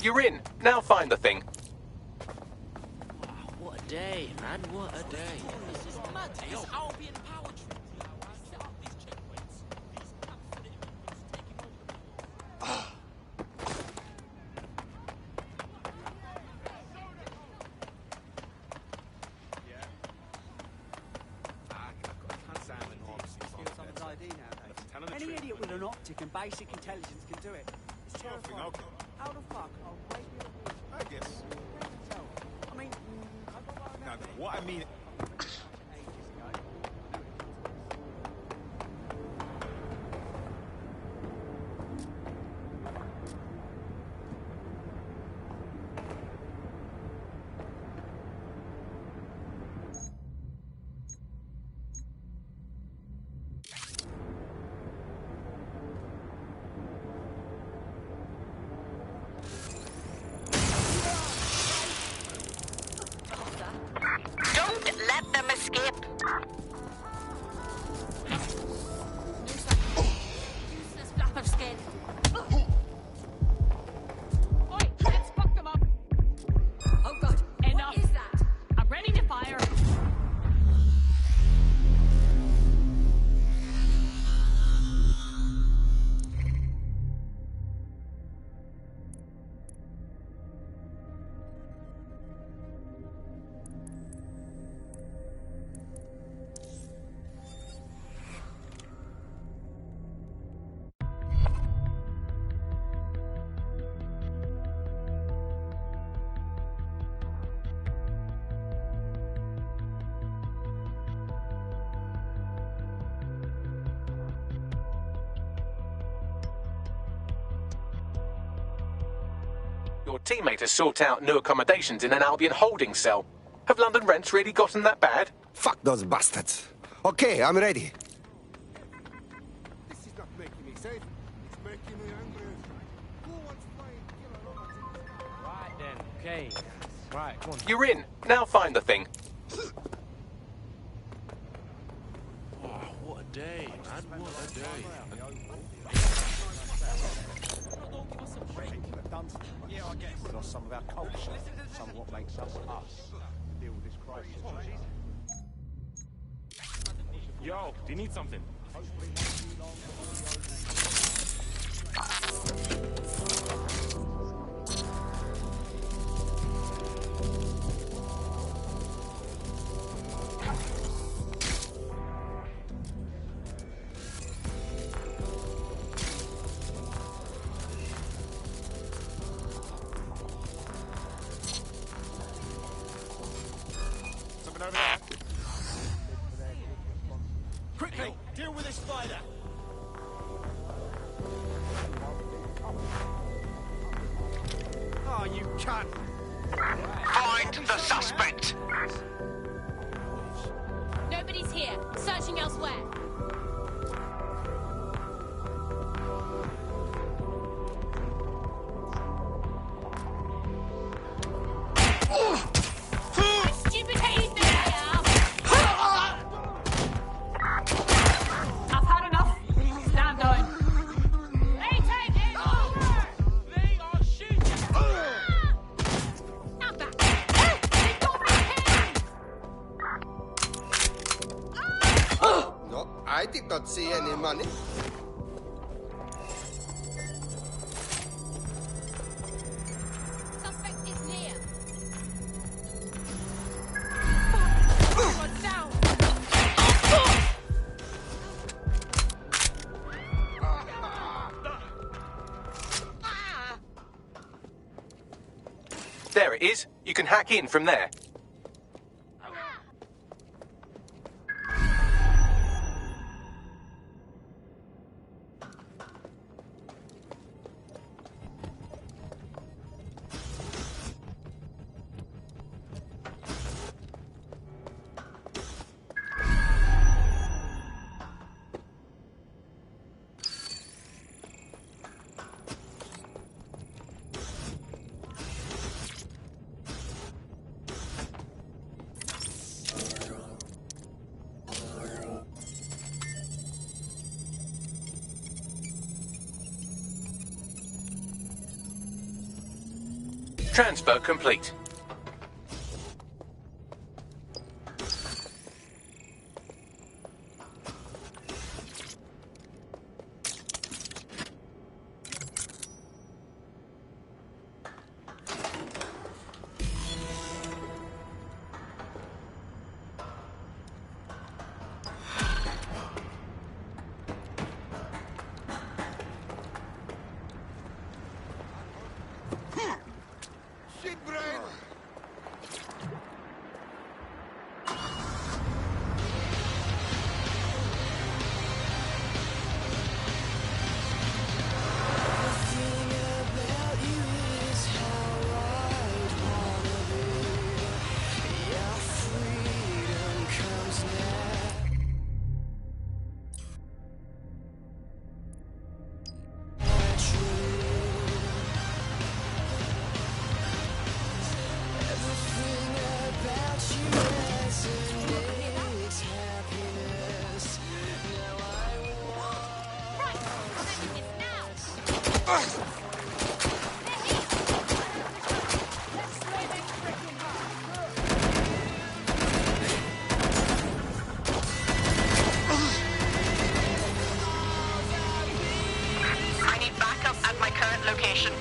You're in. Now find the thing. What a day, man. What a day. This is mad. This Albion power trip. We set up these checkpoints. These absolute taking over the Any idiot with an optic and basic intelligence can do it. It's terrifying. Okay. How the fuck are way I guess. I mean, Now, what I mean... Don't let them escape. Useless flap of skin. Oi, let's fuck them up. Oh god, enough. What is that? I'm ready to fire. Your teammate has sought out new accommodations in an Albion holding cell. Have London rents really gotten that bad? Fuck those bastards. Okay, I'm ready. This is not making me safe. It's making me angry. Who wants flying killer robots? Right then, okay. Right, come on. You're in. Now find the thing. Oh, what a day, man. What a day. Yeah, I guess. Lost some of our culture, some of what makes us us. Deal with this crisis. Yo, do you need something? Something over there. Quickly, deal with this spider. Oh, you cunt! Find the suspect. Nobody's here. Searching elsewhere. Stupid haze there! I've had enough. Stand down. Hey, take it over! They are shooting. Not back. They got me pinned! No, I did not see any money. Suspect is near. One down. There it is. You can hack in from there. Transfer complete. Shit brain! I need backup at my current location.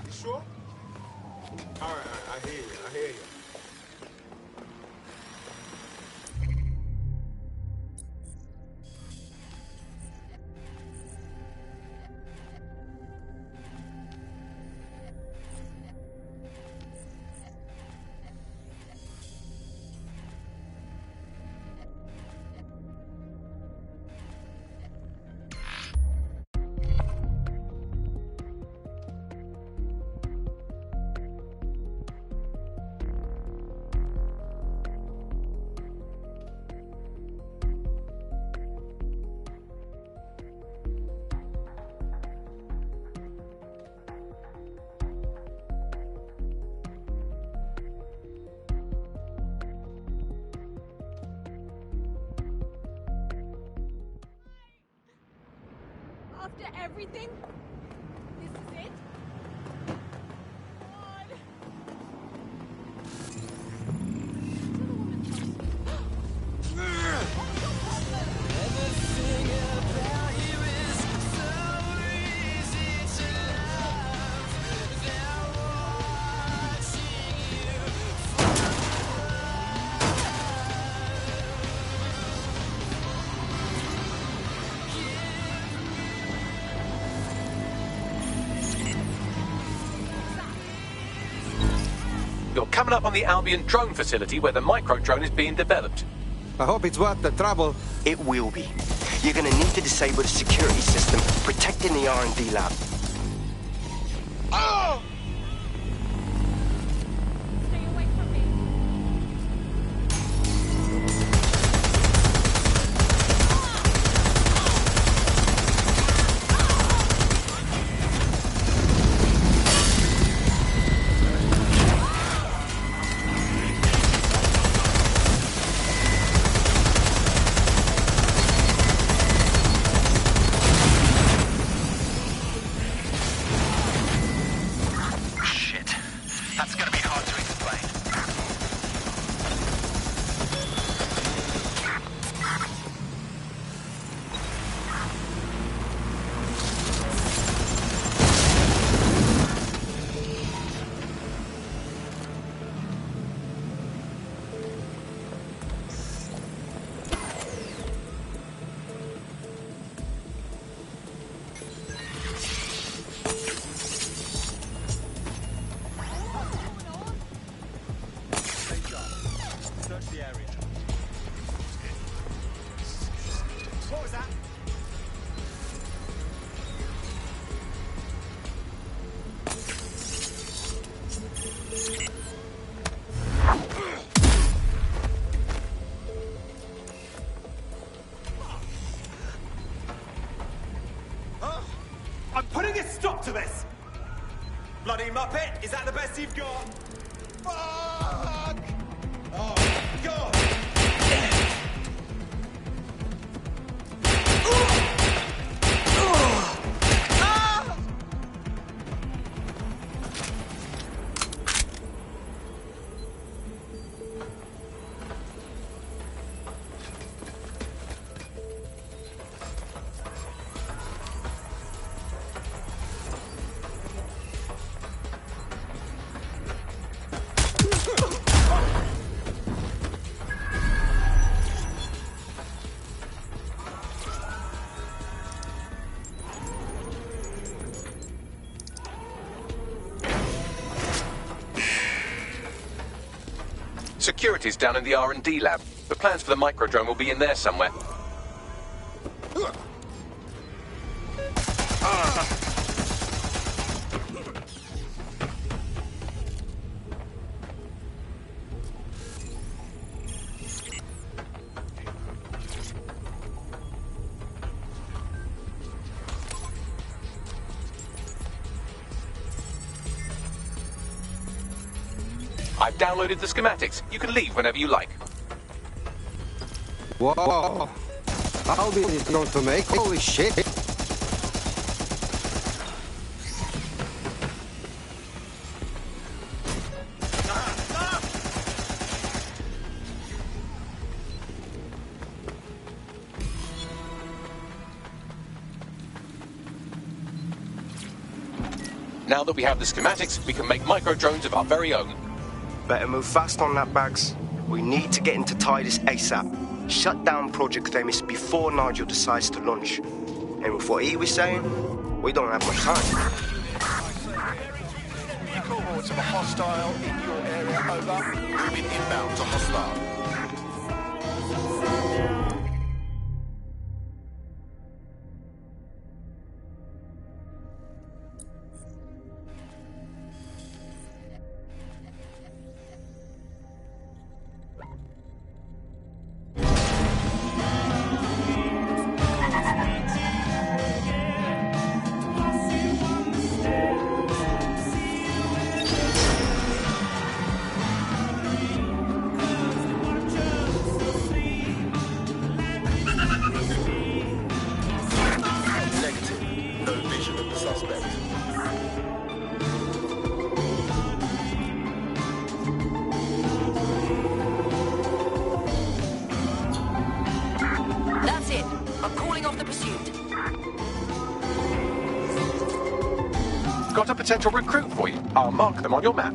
You sure? All right, I hear you. I hear you. After everything, this is it? God. You're coming up on the Albion drone facility where the micro drone is being developed. I hope it's worth the trouble. It will be. You're gonna need to disable the security system protecting the R&D lab. Oh! Stay away from me. Bloody Muppet, is that the best you've got? Fuck! Oh, God! Security's down in the R&D lab. The plans for the microdrone will be in there somewhere. I've downloaded the schematics. You can leave whenever you like. Whoa! How big is it going to make? Holy shit! Now that we have the schematics, we can make microdrones of our very own. Better move fast on that, Bags. We need to get into Titus ASAP. Shut down Project Themis before Nigel decides to launch. And with what he was saying, we don't have much time. Cohorts of a hostile in your area, over. Moving inbound to hostile. That's it. I'm calling off the pursuit. Got a potential recruit for you. I'll mark them on your map.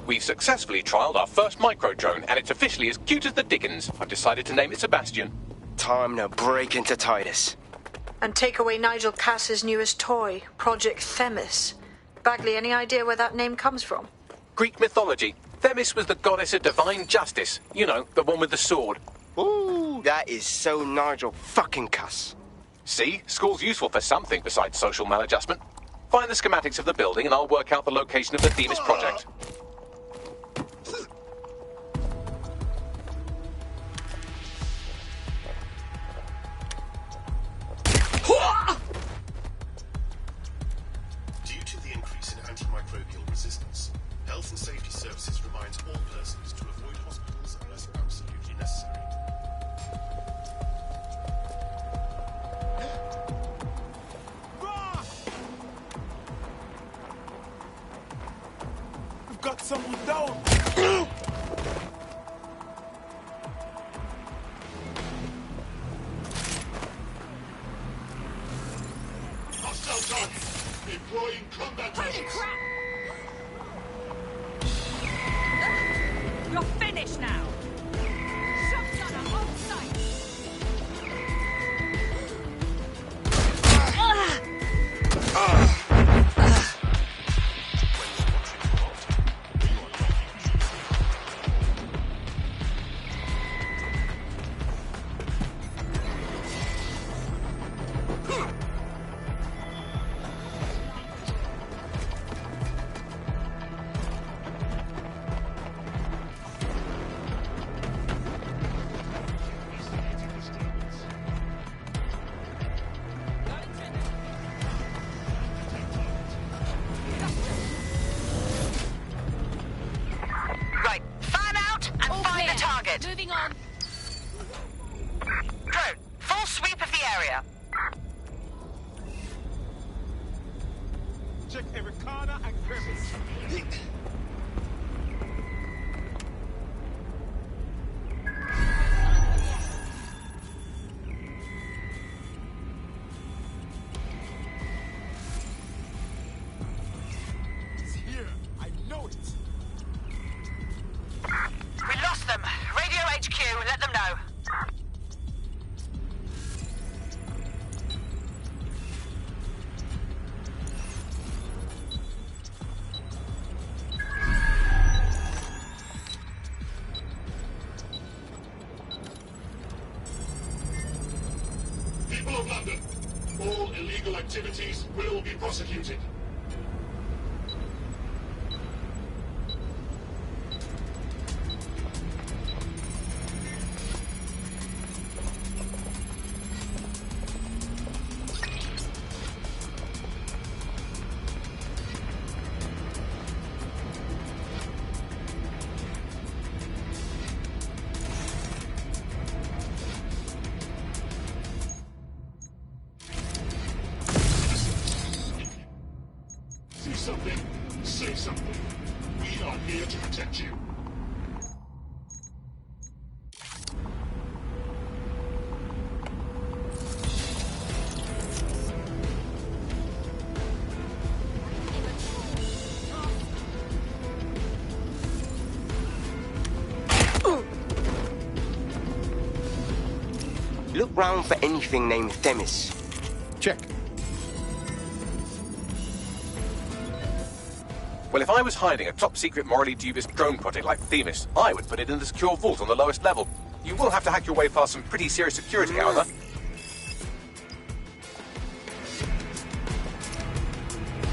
We've successfully trialled our first microdrone, and it's officially as cute as the dickens. I've decided to name it Sebastian. Time to break into Titus. And take away Nigel Cass's newest toy, Project Themis. Bagley, any idea where that name comes from? Greek mythology. Themis was the goddess of divine justice. You know, the one with the sword. Ooh, that is so Nigel fucking Cass. See? School's useful for something besides social maladjustment. Find the schematics of the building and I'll work out the location of the Themis project. Due to the increase in antimicrobial resistance, Health and Safety Services reminds all persons to avoid hospitals unless absolutely necessary. We've got someone down. Hostile target. Deploying combat Holy vessels. crap! You're finished now! Shotgunner on site! Right, fan out and All find clear. the target. Moving on. Drone, full sweep of the area. Check every corner and crevice. It's here. I know it. We lost them. Radio HQ, let them know. People of London, all illegal activities will be prosecuted. See something, say something. We are here to protect you. Look round for anything named Themis. Check. Well, if I was hiding a top-secret, morally dubious drone project like Themis, I would put it in the secure vault on the lowest level. You will have to hack your way past some pretty serious security, however.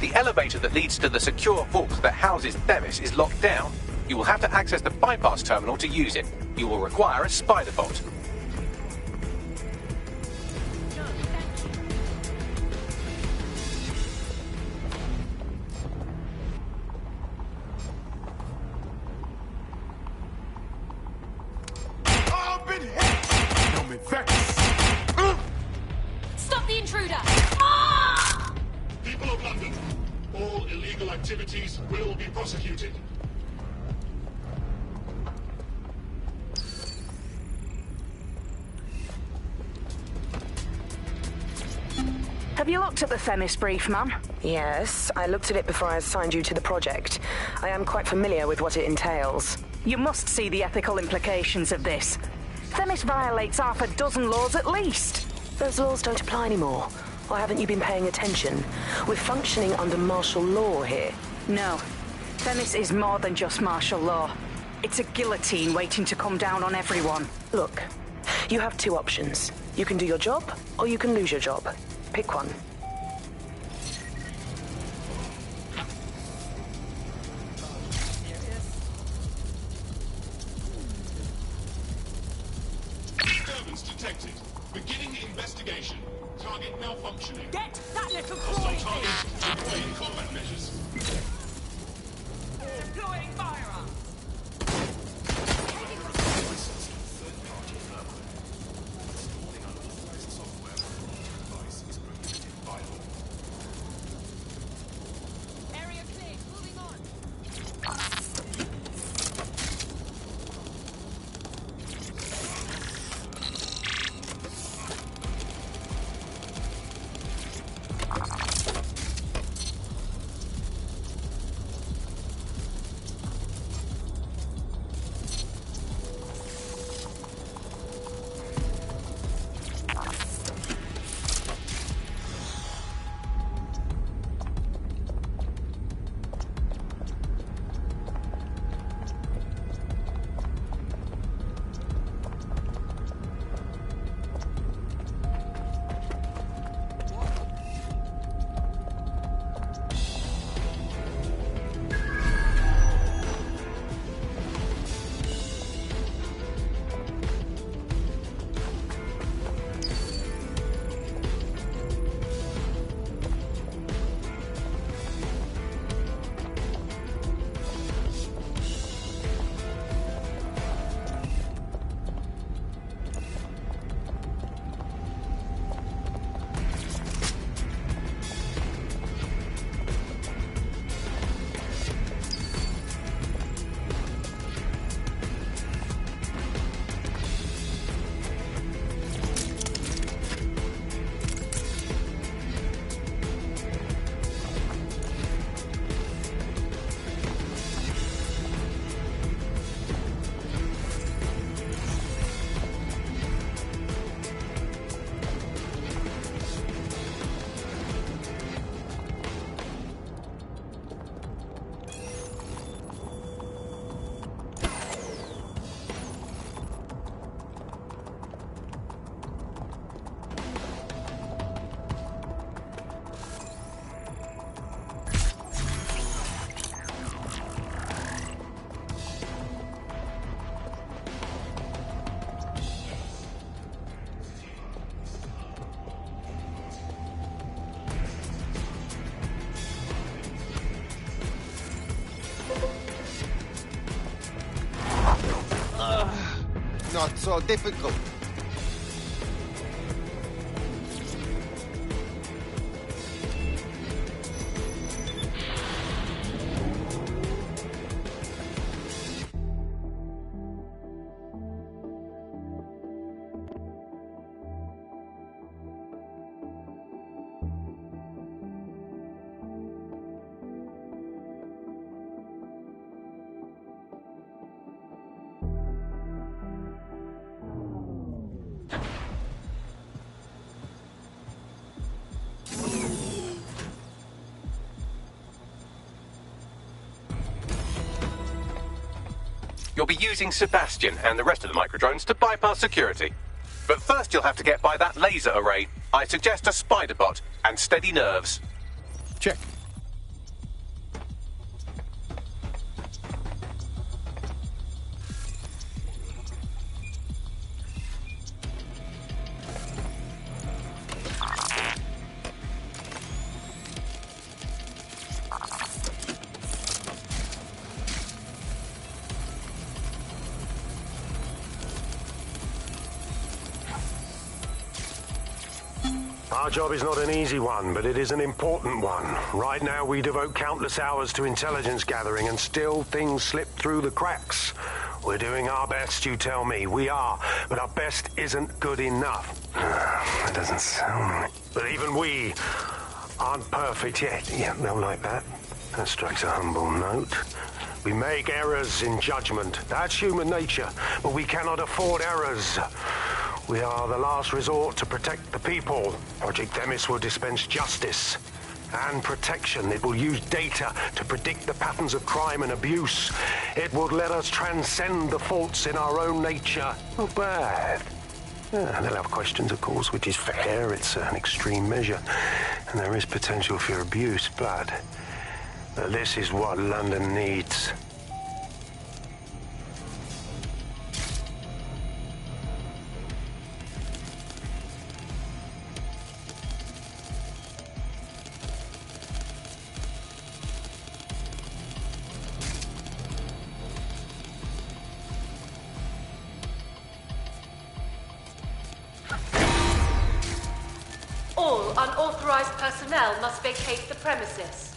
The elevator that leads to the secure vault that houses Themis is locked down. You will have to access the bypass terminal to use it. You will require a spider bot. I've been hit! No me vex! Stop the intruder! People of London, all illegal activities will be prosecuted. Have you looked at the Themis brief, ma'am? Yes, I looked at it before I assigned you to the project. I am quite familiar with what it entails. You must see the ethical implications of this. Themis violates half a dozen laws at least. Those laws don't apply anymore. Or haven't you been paying attention? We're functioning under martial law here. No. Themis is more than just martial law. It's a guillotine waiting to come down on everyone. Look, you have two options. You can do your job, or you can lose your job. Pick one. Disturbance detected. Beginning investigation. Target malfunctioning. Get that little Hostile crawl target deploying combat measures. Deploying firearm! Area clear, moving on! not so difficult. You'll be using Sebastian and the rest of the microdrones to bypass security. But first you'll have to get by that laser array. I suggest a spider bot and steady nerves. Check. Our job is not an easy one, but it is an important one. Right now we devote countless hours to intelligence gathering and still things slip through the cracks. We're doing our best, you tell me. We are, but our best isn't good enough. That doesn't sound right. But even we aren't perfect yet. Yeah, they'll like that. That strikes a humble note. We make errors in judgment. That's human nature, but we cannot afford errors. We are the last resort to protect the people. Project Themis will dispense justice and protection. It will use data to predict the patterns of crime and abuse. It will let us transcend the faults in our own nature. Not bad. Yeah, they'll have questions, of course, which is fair. It's an extreme measure, and there is potential for abuse, but this is what London needs. All unauthorized personnel must vacate the premises.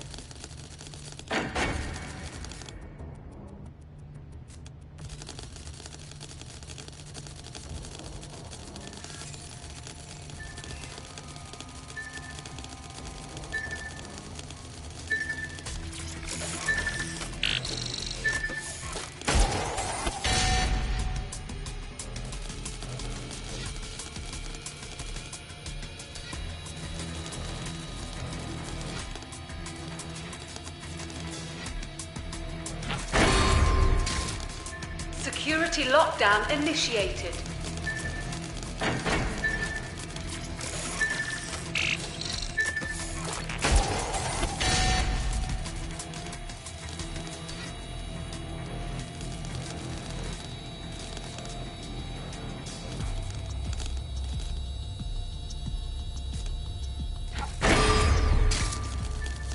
Security lockdown initiated.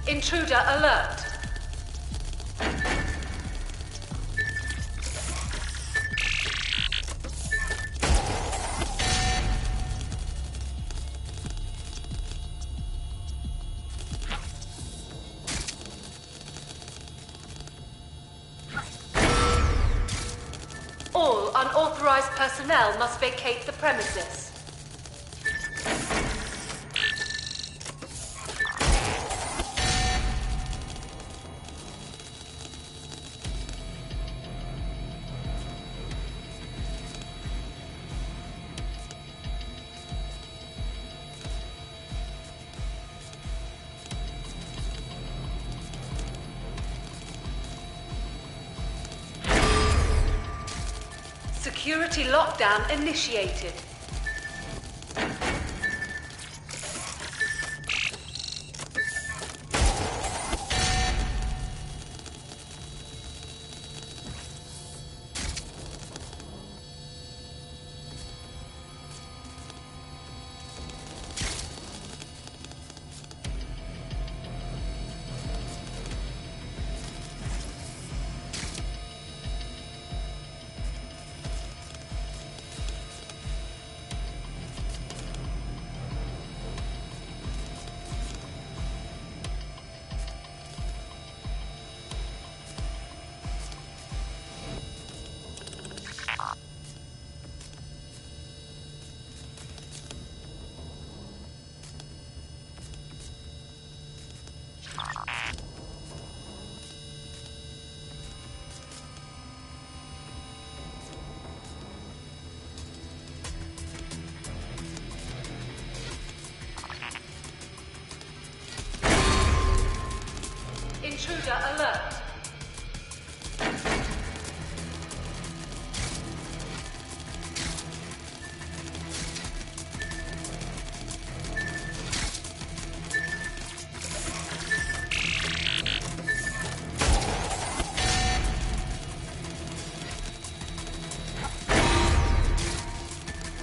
Intruder alert. All unauthorized personnel must vacate the premises. Security lockdown initiated. Intruder alert.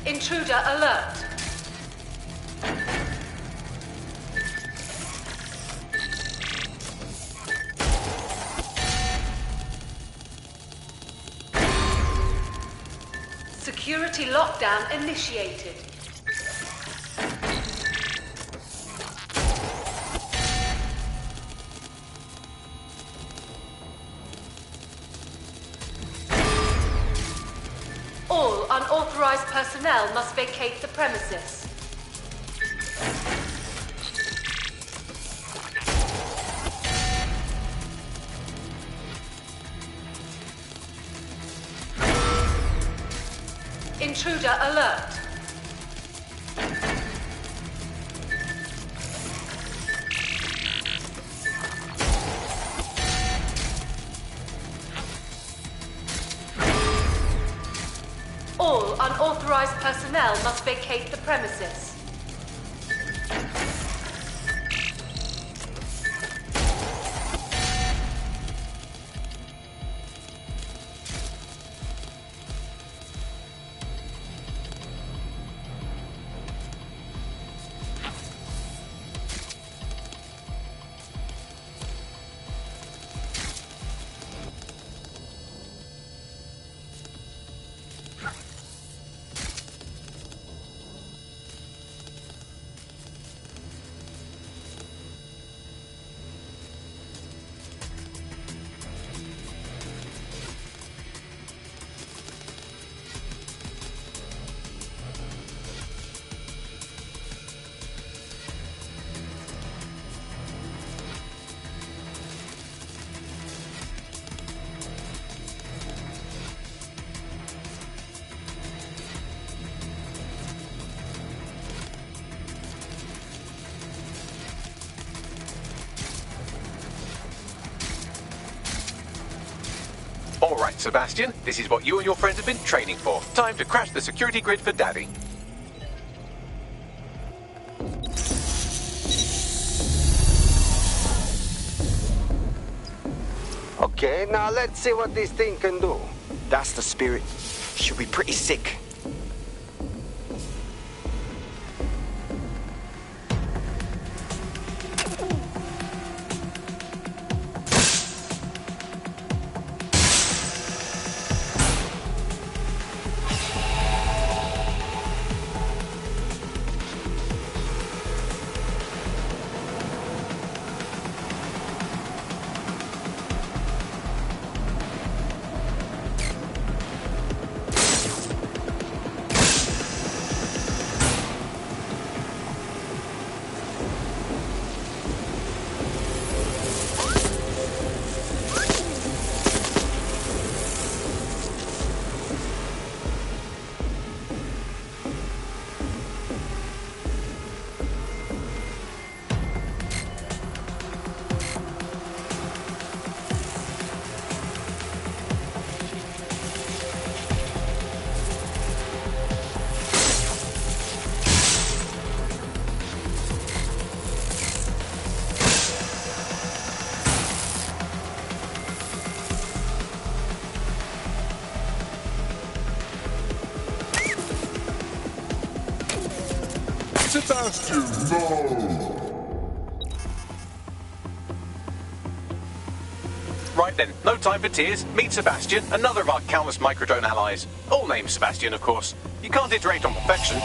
Intruder alert. Security lockdown initiated. All unauthorized personnel must vacate the premises. Intruder alert. All unauthorized personnel must vacate the premises. All right, Sebastian, this is what you and your friends have been training for. Time to crash the security grid for Daddy. Okay, now let's see what this thing can do. That's the spirit. Should be pretty sick. Sebastian, no! Right then, no time for tears. Meet Sebastian, another of our countless microdrone allies. All named Sebastian, of course. You can't iterate on perfection.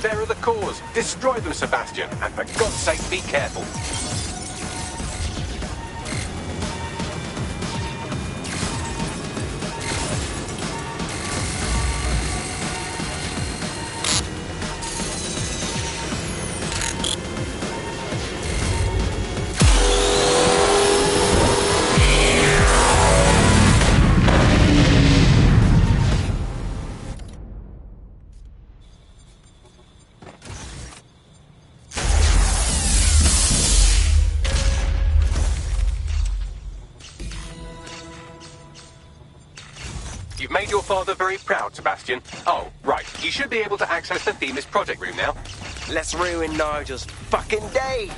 They're the cause. Destroy them, Sebastian, and for God's sake, be careful. You've made your father very proud, Sebastian. Oh, right. You should be able to access the Themis project room now. Let's ruin Nigel's fucking day.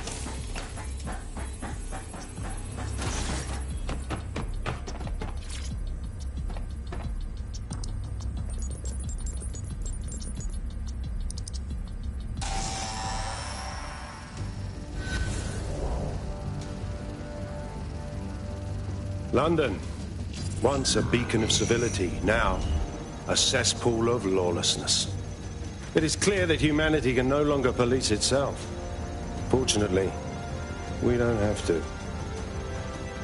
London, once a beacon of civility, now a cesspool of lawlessness. It is clear that humanity can no longer police itself. Fortunately, we don't have to.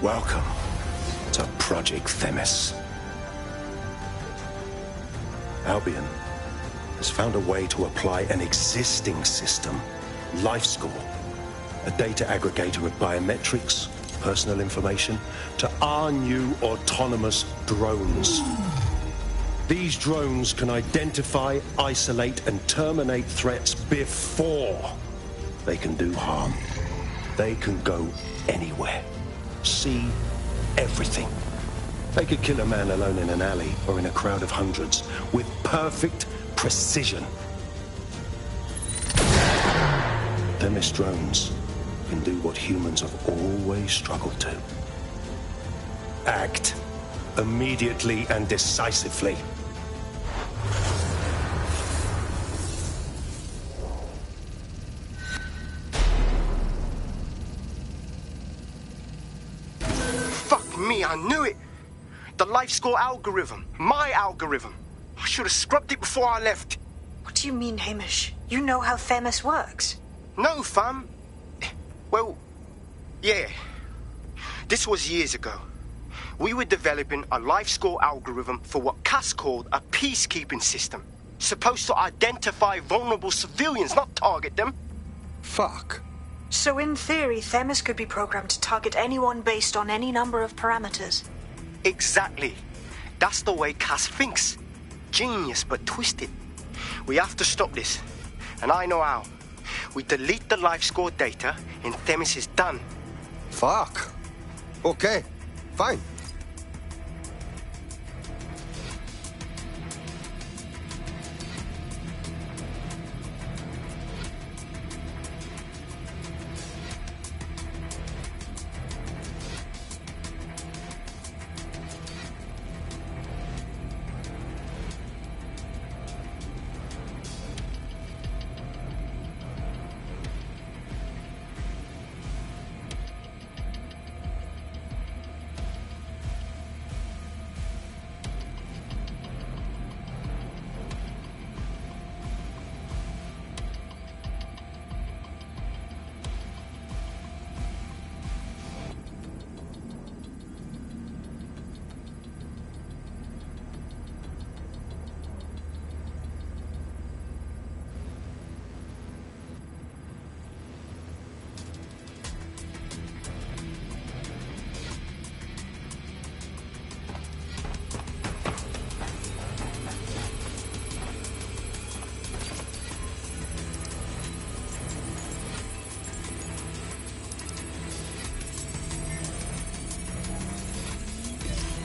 Welcome to Project Themis. Albion has found a way to apply an existing system, LifeScore, a data aggregator of biometrics, personal information, to our new autonomous drones. These drones can identify, isolate, and terminate threats before they can do harm. They can go anywhere, see everything. They could kill a man alone in an alley or in a crowd of hundreds with perfect precision. Themis drones can do what humans have always struggled to. Act immediately and decisively. Fuck me, I knew it! The LifeScore algorithm. My algorithm. I should have scrubbed it before I left. What do you mean, Hamish? You know how Themis works? No, fam. Well, yeah. This was years ago. We were developing a LifeScore algorithm for what Cass called a peacekeeping system. Supposed to identify vulnerable civilians, not target them. Fuck. So in theory, Themis could be programmed to target anyone based on any number of parameters. Exactly. That's the way Cass thinks. Genius, but twisted. We have to stop this. And I know how. We delete the LifeScore data and Themis is done. Fuck. Okay, fine.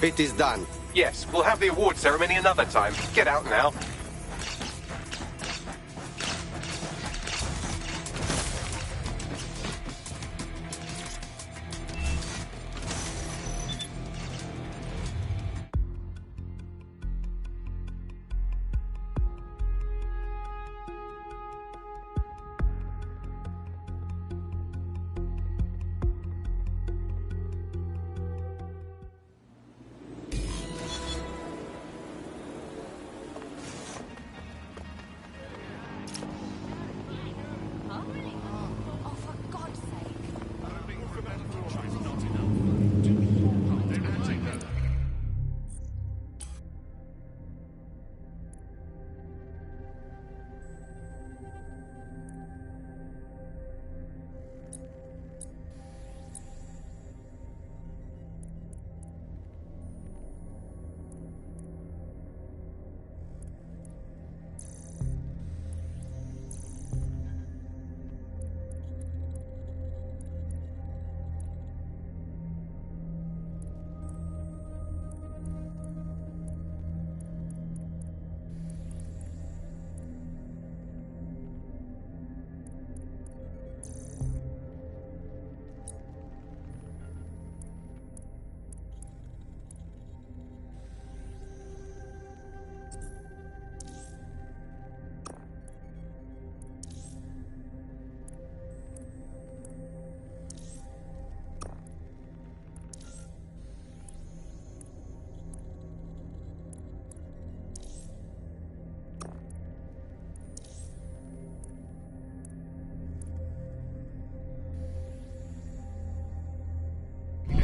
It is done. Yes, we'll have the award ceremony another time. Get out now.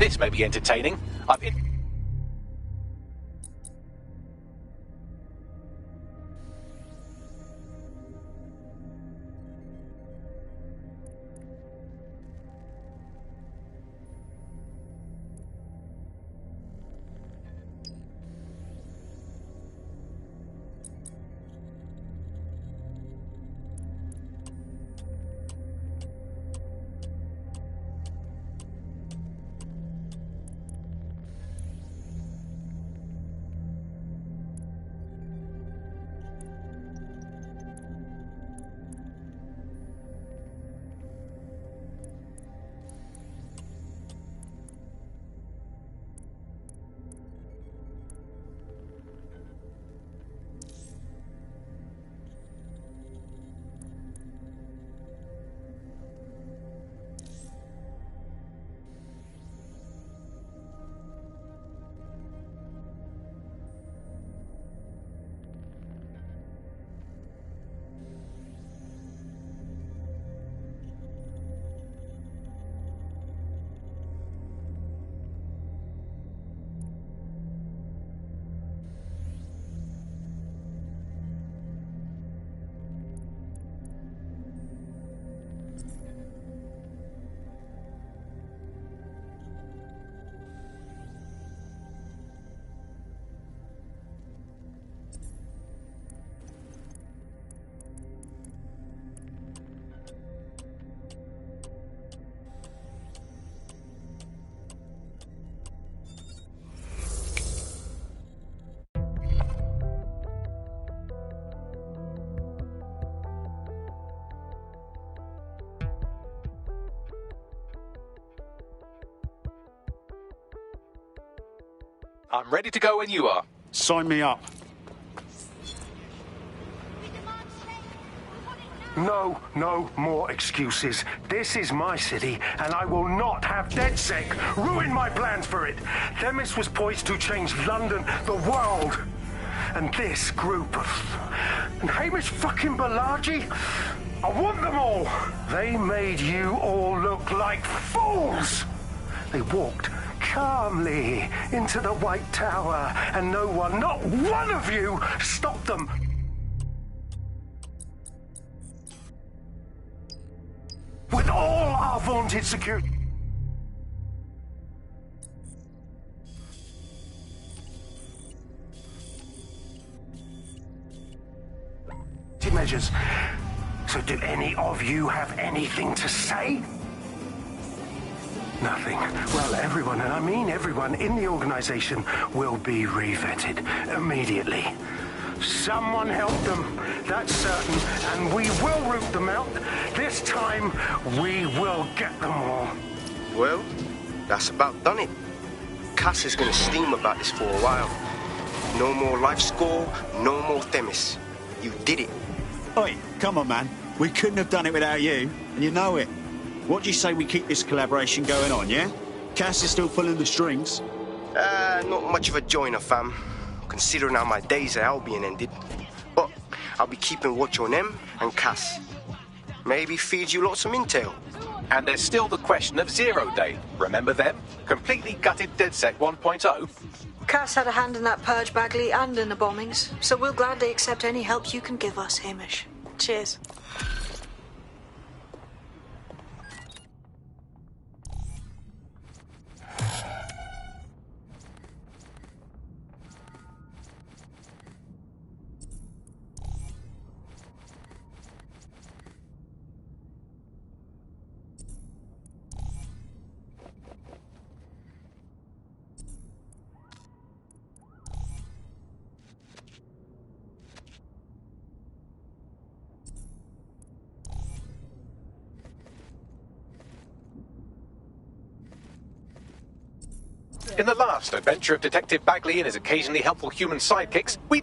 This may be entertaining. I'm ready to go when you are. Sign me up. No more excuses. This is my city, and I will not have DedSec ruin my plans for it. Themis was poised to change London, the world. And this group of... And Hamish fucking Balaji? I want them all. They made you all look like fools. They walked calmly into the White Tower, and no one, not one of you, stopped them. With all our vaunted security measures. So do any of you have anything to say? Nothing. Well, everyone, and I mean everyone in the organization, will be re-vetted immediately. Someone help them, that's certain, and we will root them out. This time, we will get them all. Well, that's about done it. Cass is gonna steam about this for a while. No more life score, no more Themis. You did it. Oi, come on, man. We couldn't have done it without you, and you know it. What do you say we keep this collaboration going on, yeah? Cass is still pulling the strings. Not much of a joiner, fam. Considering how my days at Albion ended. But I'll be keeping watch on them and Cass. Maybe feed you lots of intel. And there's still the question of Zero Day. Remember them? Completely gutted DedSec 1.0. Cass had a hand in that purge, Bagley, and in the bombings, so we'll gladly accept any help you can give us, Hamish. Cheers. In the last adventure of Detective Bagley and his occasionally helpful human sidekicks, we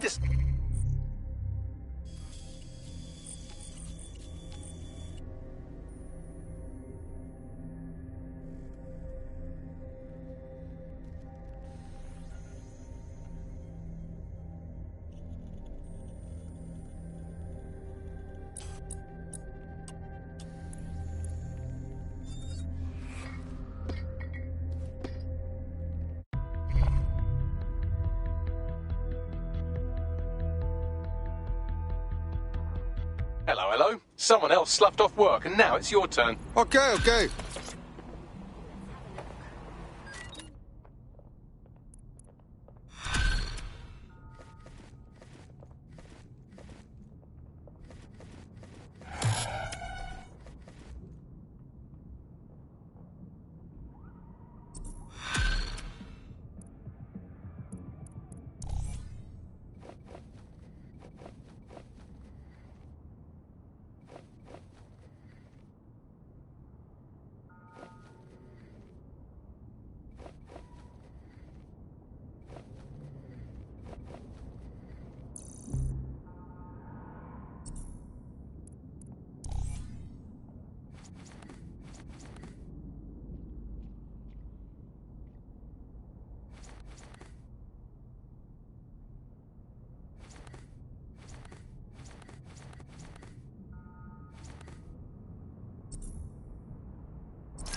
Milo. Someone else sloughed off work, and now it's your turn. Okay.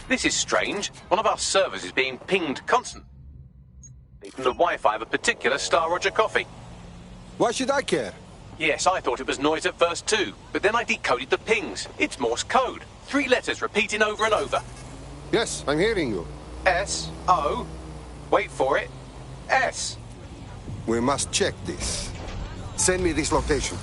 This is strange. One of our servers is being pinged constantly from the Wi-Fi of a particular Star Roger coffee. Why should I care? Yes, I thought it was noise at first too, but then I decoded the pings. It's Morse code. 3 letters repeating over and over. Yes, I'm hearing you. S-O. Wait for it. S. We must check this. Send me this location.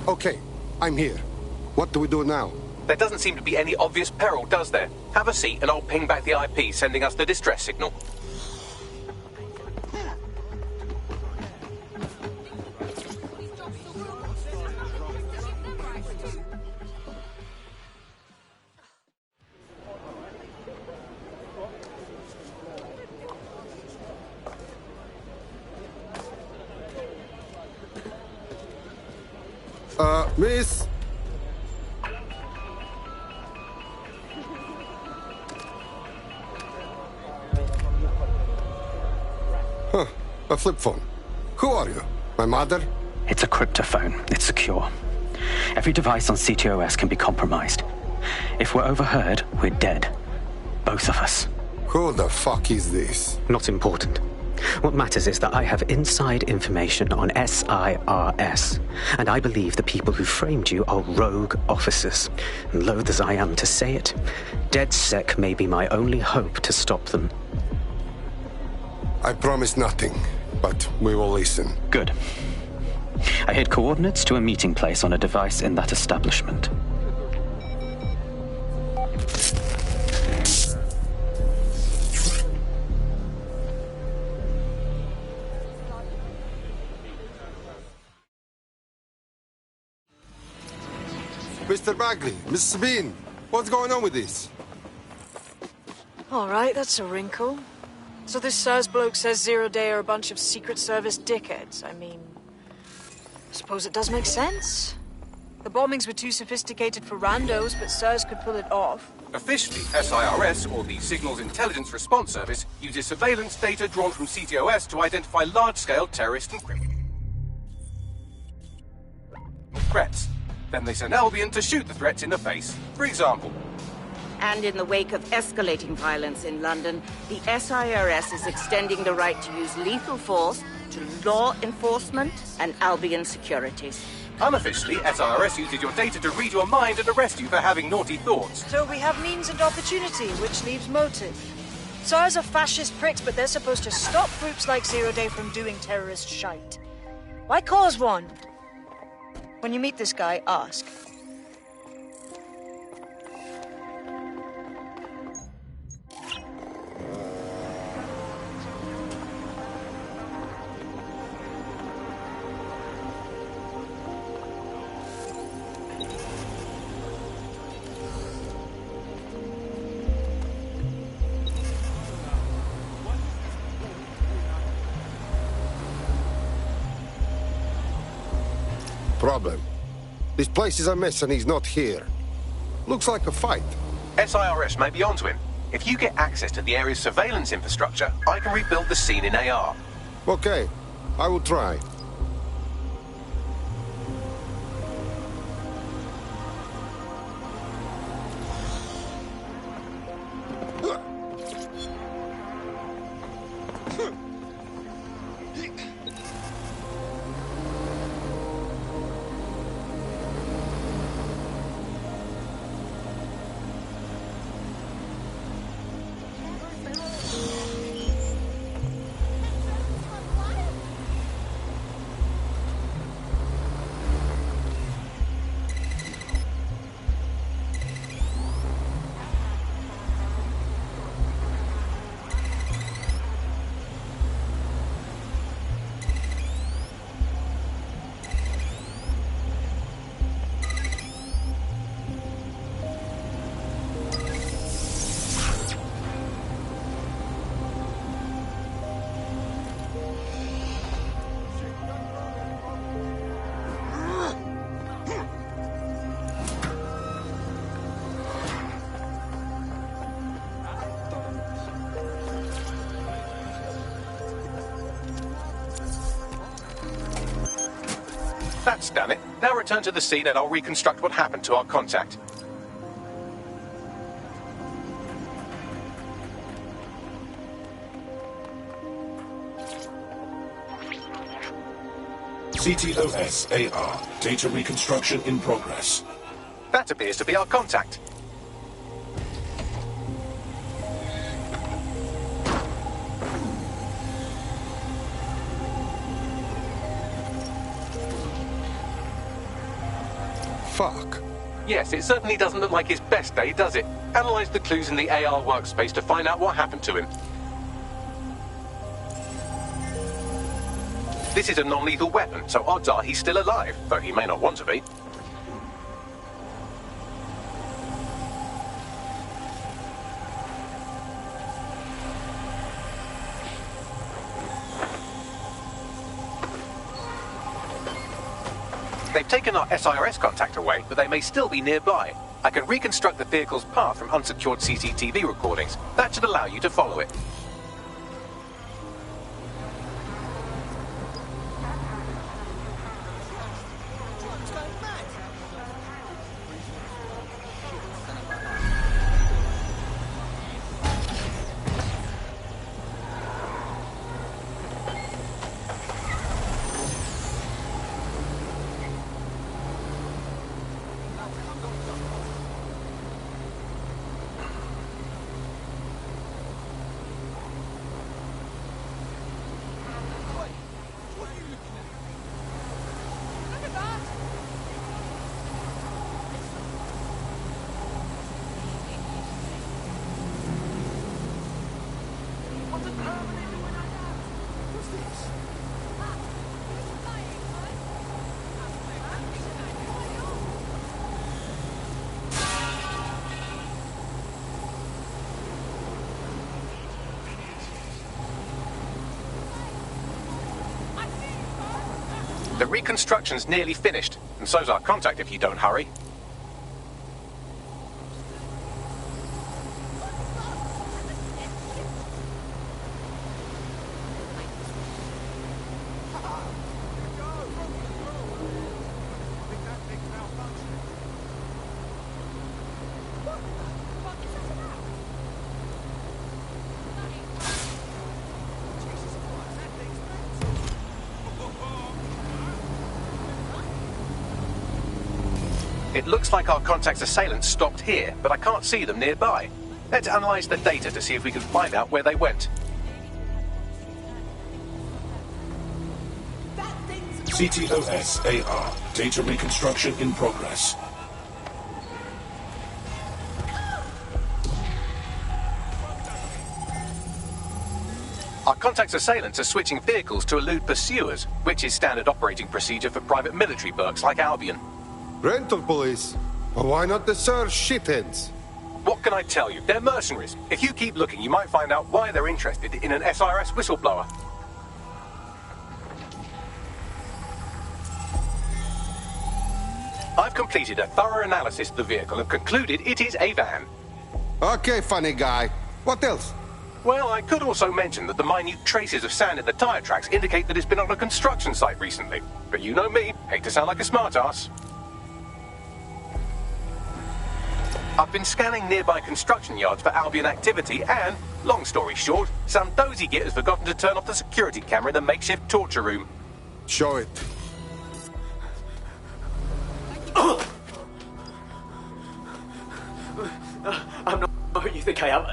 Okay, I'm here. What do we do now? There doesn't seem to be any obvious peril, does there? Have a seat and I'll ping back the IP sending us the distress signal. Miss? Huh, a flip phone. Who are you? My mother? It's a cryptophone. It's secure. Every device on CTOS can be compromised. If we're overheard, we're dead. Both of us. Who the fuck is this? Not important. What matters is that I have inside information on SIRS, and I believe the people who framed you are rogue officers. And loath as I am to say it, DedSec may be my only hope to stop them. I promise nothing, but we will listen. Good. I hid coordinates to a meeting place on a device in that establishment. Mr. Bagley, Miss Sabine, what's going on with this? All right, that's a wrinkle. So this SIRS bloke says Zero Day are a bunch of Secret Service dickheads. I mean, I suppose it does make sense. The bombings were too sophisticated for randos, but SIRS could pull it off. Officially, SIRS, or the Signals Intelligence Response Service, uses surveillance data drawn from CTOS to identify large-scale terrorist and criminal threats. Then they send Albion to shoot the threats in the face. For example. And in the wake of escalating violence in London, the SIRS is extending the right to use lethal force to law enforcement and Albion securities. Unofficially, SIRS uses your data to read your mind and arrest you for having naughty thoughts. So we have means and opportunity, which leaves motive. SIRS are fascist pricks, but they're supposed to stop groups like Zero Day from doing terrorist shite. Why cause one? When you meet this guy, ask. Problem. This place is a mess and he's not here. Looks like a fight. SIRS may be onto him. If you get access to the area's surveillance infrastructure, I can rebuild the scene in AR. Okay, I will try. That's done it. Now return to the scene and I'll reconstruct what happened to our contact. CTOS AR. Data reconstruction in progress. That appears to be our contact. Fuck. Yes, it certainly doesn't look like his best day, does it? Analyze the clues in the AR workspace to find out what happened to him. This is a non-lethal weapon, so odds are he's still alive, though he may not want to be. They've taken our SIRS contact away, but they may still be nearby. I can reconstruct the vehicle's path from unsecured CCTV recordings. That should allow you to follow it. The reconstruction's nearly finished, and so's our contact if you don't hurry. It looks like our contact's assailants stopped here, but I can't see them nearby. Let's analyze the data to see if we can find out where they went. CTOS-AR. Data reconstruction in progress. Our contact's assailants are switching vehicles to elude pursuers, which is standard operating procedure for private military bugs like Albion. Rental police? Well, why not the Surge shitheads? What can I tell you? They're mercenaries. If you keep looking, you might find out why they're interested in an SIRS whistleblower. I've completed a thorough analysis of the vehicle and concluded it is a van. Okay, funny guy. What else? Well, I could also mention that the minute traces of sand in the tire tracks indicate that it's been on a construction site recently. But you know me, hate to sound like a smartass. I've been scanning nearby construction yards for Albion activity and, long story short, some dozy git has forgotten to turn off the security camera in the makeshift torture room. Show it. I'm not what you think I am.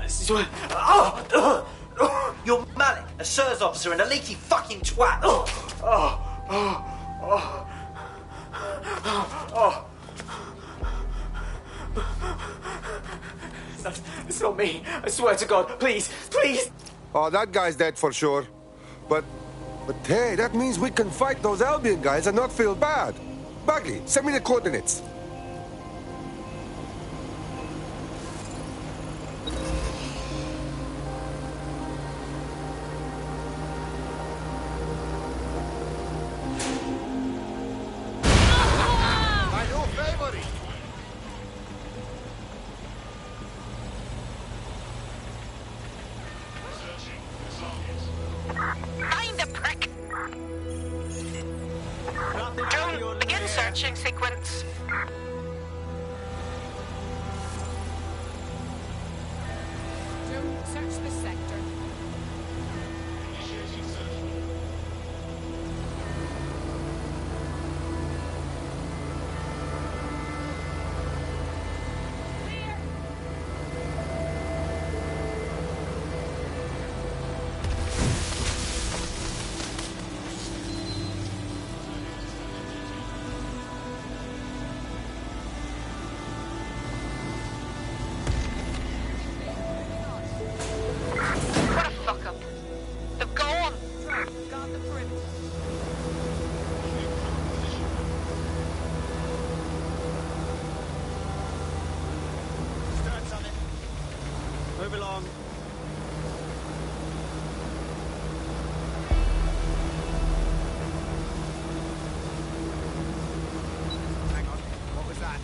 You're Malik, a SIRS officer and a leaky fucking twat. It's not me. I swear to God. Please, please. Oh, that guy's dead for sure. But hey, that means we can fight those Albion guys and not feel bad. Bagley, send me the coordinates. Find the prick! Drone, begin searching sequence. Drone, search the sector. What a fuck up. They've gone. Guard the perimeter. Start on it. Move along. Hang on. What was that?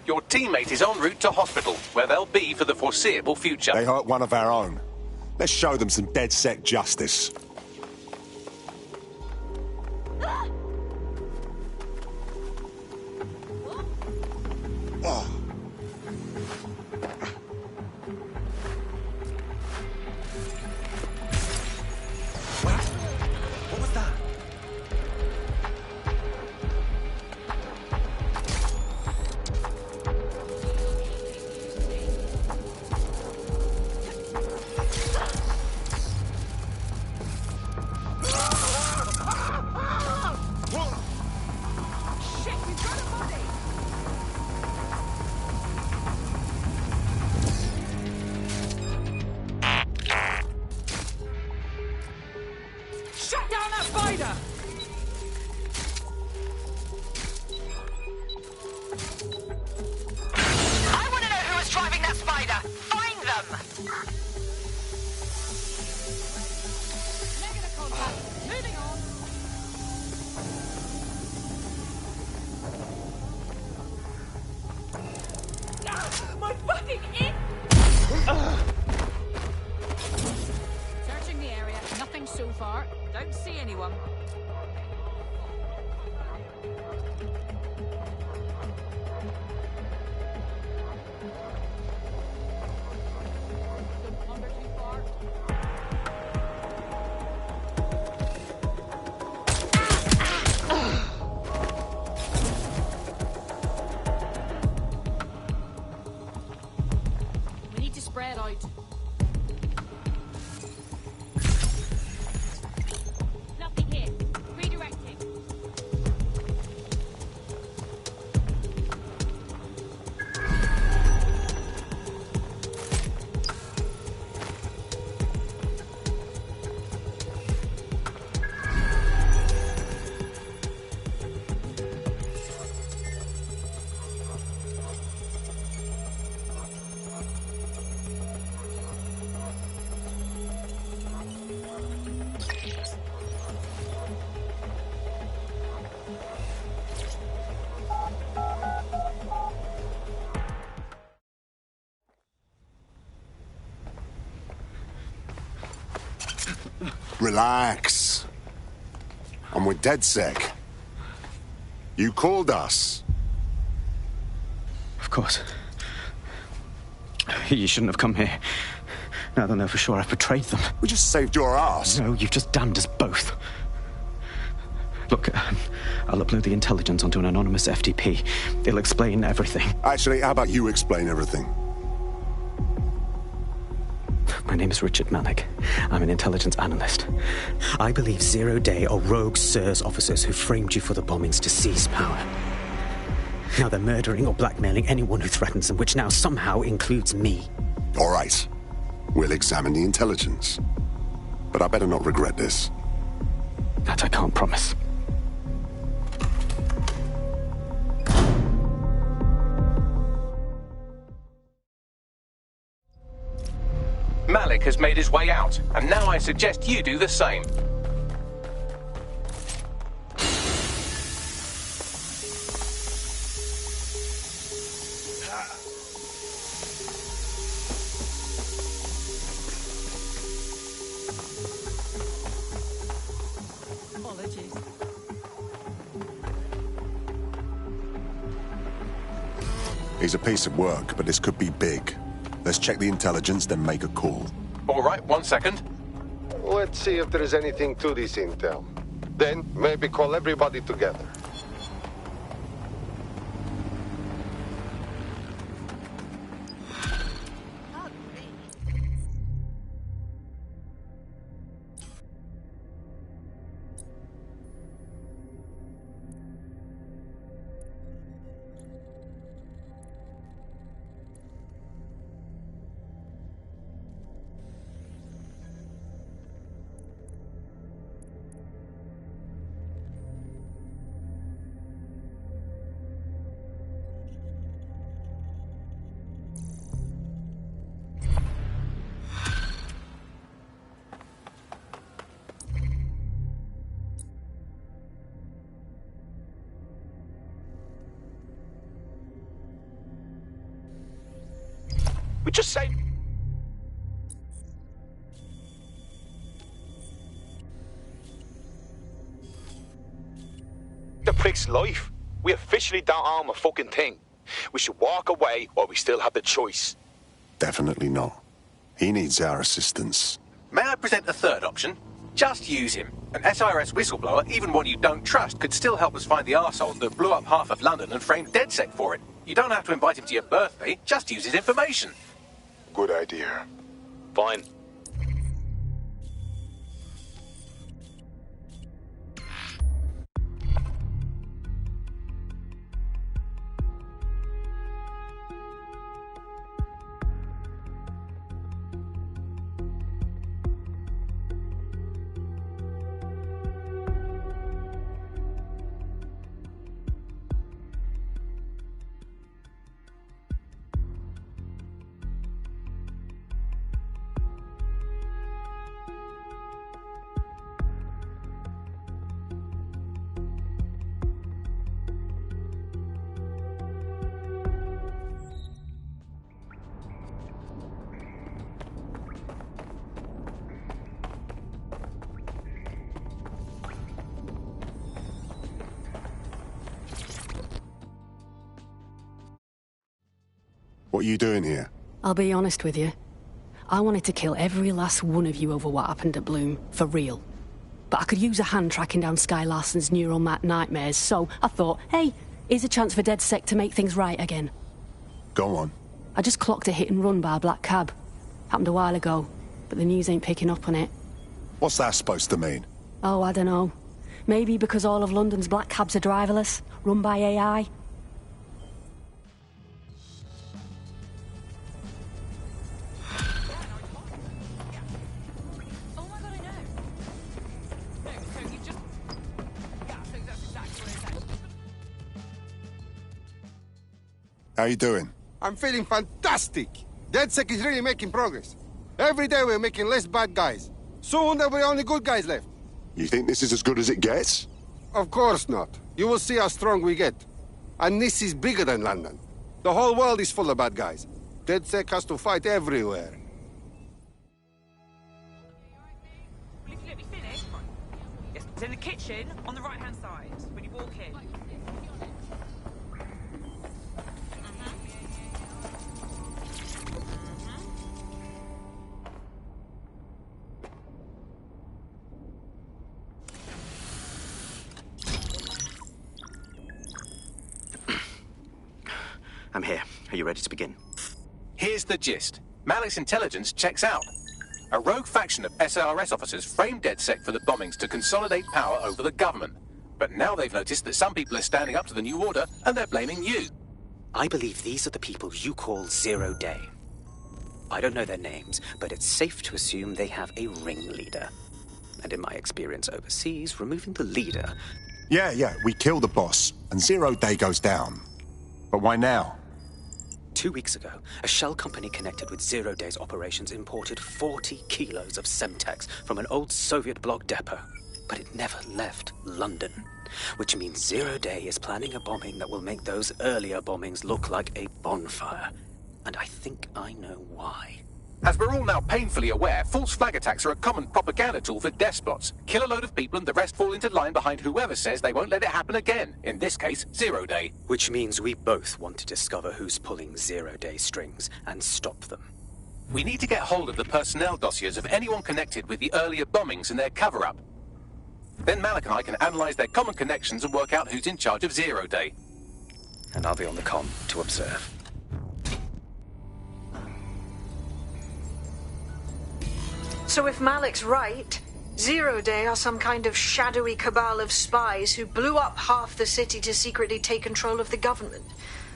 Your teammate is en route to hospital, where they'll be for the foreseeable future. They hurt one of our own. Let's show them some dead-sec justice. Oh. What was that? Shut down that spider! I want to know who was driving that spider. Find them! Negative contact. Moving on. My fucking in! Searching the area. Nothing so far. Don't see anyone. Don't wander too far. We need to spread out. Nothing here. Redirecting. Relax. I'm with DedSec. You called us. Of course. You shouldn't have come here. Now they'll know for sure I've betrayed them. We just saved your ass. No, you've just damned us both. Look, I'll upload the intelligence onto an anonymous FTP. It'll explain everything. Actually, how about you explain everything? My name is Richard Malik. I'm an intelligence analyst. I believe zero-day or rogue SIRS officers who framed you for the bombings to seize power. Now they're murdering or blackmailing anyone who threatens them, which now somehow includes me. All right. We'll examine the intelligence. But I better not regret this. That I can't promise. Malik has made his way out, and now I suggest you do the same. Apologies. He's a piece of work, but this could be big. Let's check the intelligence, then make a call. All right, 1 second. Let's see if there is anything to this intel. Then maybe call everybody together. Just say... the prick's life. We officially don't own a fucking thing. We should walk away while we still have the choice. Definitely not. He needs our assistance. May I present a third option? Just use him. An SIRS whistleblower, even one you don't trust, could still help us find the arsehole that blew up half of London and framed DedSec for it. You don't have to invite him to your birthday, just use his information. Good idea. Fine. What are you doing here? I'll be honest with you. I wanted to kill every last one of you over what happened at Bloom, for real. But I could use a hand tracking down Sky Larson's neural map nightmares, so I thought, hey, here's a chance for DedSec to make things right again. Go on. I just clocked a hit and run by a black cab. Happened a while ago, but the news ain't picking up on it. What's that supposed to mean? Oh, I don't know. Maybe because all of London's black cabs are driverless, run by AI. How you doing? I'm feeling fantastic. DedSec is really making progress. Every day we're making less bad guys. Soon there'll be only good guys left. You think this is as good as it gets? Of course not. You will see how strong we get. And this is bigger than London. The whole world is full of bad guys. DedSec has to fight everywhere. Well, if you let me finish... Yes, it's in the kitchen, on the right-hand side, when you walk in. I'm here. Are you ready to begin? Here's the gist. Malik's intelligence checks out. A rogue faction of SIRS officers framed DedSec for the bombings to consolidate power over the government. But now they've noticed that some people are standing up to the new order, and they're blaming you. I believe these are the people you call Zero Day. I don't know their names, but it's safe to assume they have a ringleader. And in my experience overseas, removing the leader... Yeah, we kill the boss, and Zero Day goes down. But why now? 2 weeks ago, a shell company connected with Zero Day's operations imported 40 kilos of Semtex from an old Soviet bloc depot. But it never left London, which means Zero Day is planning a bombing that will make those earlier bombings look like a bonfire. And I think I know why. As we're all now painfully aware, false flag attacks are a common propaganda tool for despots. Kill a load of people and the rest fall into line behind whoever says they won't let it happen again. In this case, Zero Day. Which means we both want to discover who's pulling Zero Day strings and stop them. We need to get hold of the personnel dossiers of anyone connected with the earlier bombings and their cover-up. Then Malik and I can analyze their common connections and work out who's in charge of Zero Day. And I'll be on the comm to observe. So if Malik's right, Zero Day are some kind of shadowy cabal of spies who blew up half the city to secretly take control of the government.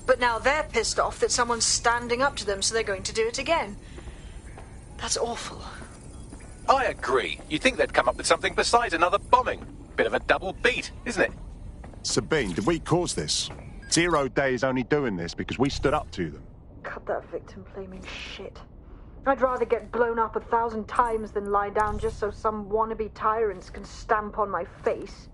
But now they're pissed off that someone's standing up to them, so they're going to do it again. That's awful. I agree. You'd think they'd come up with something besides another bombing. Bit of a double beat, isn't it? Sabine, did we cause this? Zero Day is only doing this because we stood up to them. Cut that victim-blaming shit. I'd rather get blown up 1,000 times than lie down just so some wannabe tyrants can stamp on my face.